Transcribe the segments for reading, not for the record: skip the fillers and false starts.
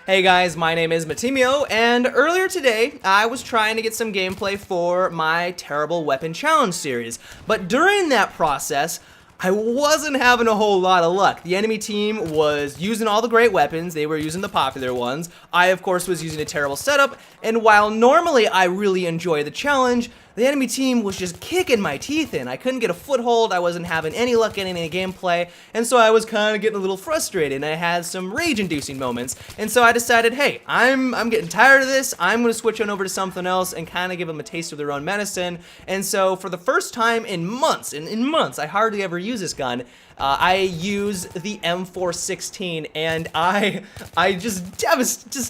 Hey guys, my name is Matimio, and earlier today I was trying to get some gameplay for my Terrible Weapon Challenge series, but during that process, I wasn't having a whole lot of luck. The enemy team was using all the great weapons, they were using the popular ones. I, of course, was using a terrible setup, and while normally I really enjoy the challenge, the enemy team was just kicking my teeth in. I couldn't get a foothold, I wasn't having any luck getting any gameplay, and so I was kind of getting a little frustrated, and I had some rage-inducing moments. And so I decided, hey, I'm getting tired of this, I'm going to switch on over to something else and kind of give them a taste of their own medicine. And so for the first time in months, I hardly ever use this gun, I use the M416, and I just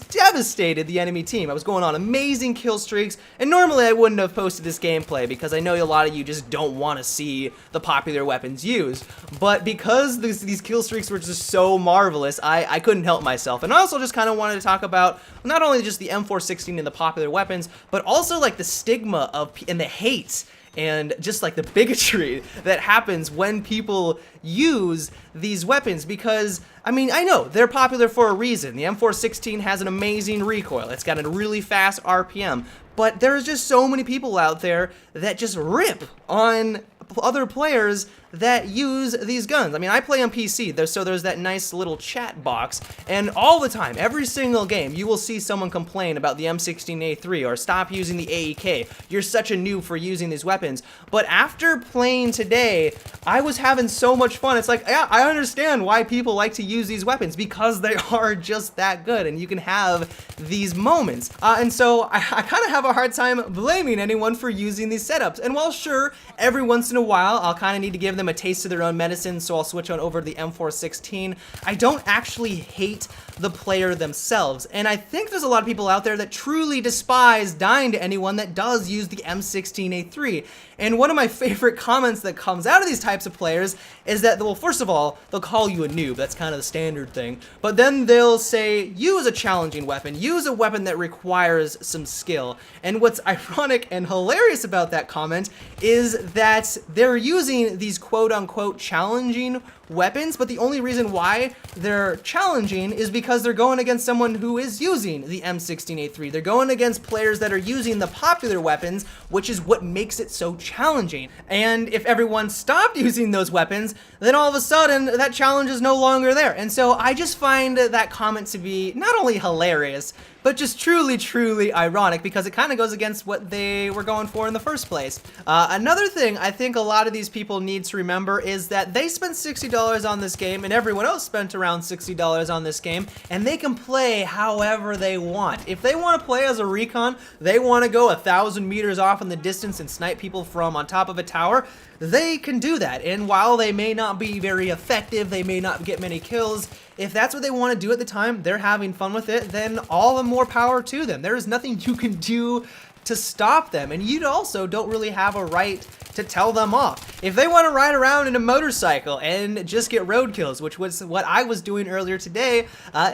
devastated the enemy team. I was going on amazing kill streaks, and normally I wouldn't have posted this gameplay because I know a lot of you just don't want to see the popular weapons used. But because these kill streaks were just so marvelous, I couldn't help myself. And I also just kind of wanted to talk about not only just the M416 and the popular weapons, but also like the stigma of and the hate and just like the bigotry that happens when people use these weapons. Because, I mean, I know they're popular for a reason. The M416 has an amazing recoil. It's got a really fast RPM. But there's just so many people out there that just rip on other players that use these guns. I mean, I play on PC, so there's that nice little chat box, and all the time, every single game, you will see someone complain about the M16 A3 or stop using the AEK. You're such a noob for using these weapons. But after playing today, I was having so much fun. It's like, yeah, I understand why people like to use these weapons, because they are just that good, and you can have these moments. And so I kind of have a hard time blaming anyone for using these setups. And while sure, every once in a while, I'll kind of need to give them a taste of their own medicine, so I'll switch on over to the M416. I don't actually hate the player themselves, and I think there's a lot of people out there that truly despise dying to anyone that does use the M16 A3. And one of my favorite comments that comes out of these types of players is that, well, first of all, they'll call you a noob. That's kind of the standard thing. But then they'll say, use a challenging weapon. Use a weapon that requires some skill. And what's ironic and hilarious about that comment is that they're using these quote-unquote challenging weapons, but the only reason why they're challenging is because they're going against someone who is using the M16 A3. They're going against players that are using the popular weapons, which is what makes it so challenging. And if everyone stopped using those weapons, then all of a sudden that challenge is no longer there. And so I just find that comment to be not only hilarious, but just truly ironic, because it kind of goes against what they were going for in the first place. Another thing I think a lot of these people need to remember is that they spent $60 on this game, and everyone else spent around $60 on this game, and they can play however they want. If they want to play as a recon, they want to go 1,000 meters off in the distance and snipe people from on top of a tower, they can do that. And while they may not be very effective, they may not get many kills, if that's what they want to do at the time, they're having fun with it, then all the more power to them. There is nothing you can do to stop them, and you also don't really have a right to tell them off. If they want to ride around in a motorcycle and just get road kills, which was what I was doing earlier today,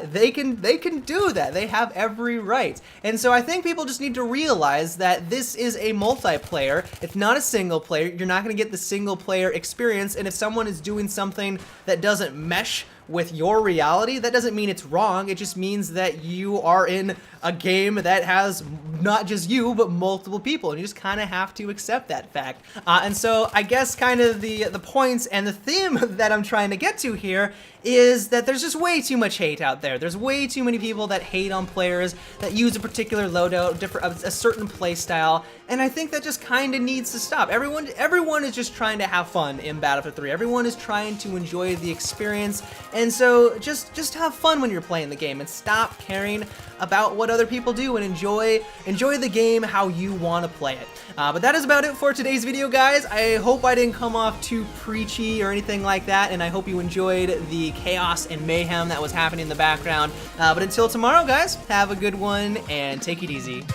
they can do that. They have every right. And so I think people just need to realize that this is a multiplayer. It's not a single player. You're not going to get the single player experience, and if someone is doing something that doesn't mesh with your reality, that doesn't mean it's wrong. It just means that you are in a game that has not just you, but multiple people, and you just kind of have to accept that fact. And so I guess kind of the points and the theme that I'm trying to get to here is that there's just way too much hate out there. There's way too many people that hate on players that use a particular loadout, a certain play style, and I think that just kind of needs to stop. Everyone is just trying to have fun in Battlefield 3. Everyone is trying to enjoy the experience, and so just have fun when you're playing the game and stop caring about what other people do, and enjoy the game how you want to play it. But that is about it for today's video, guys. I hope I didn't come off too preachy or anything like that, and I hope you enjoyed the chaos and mayhem that was happening in the background. But until tomorrow, guys, have a good one and take it easy.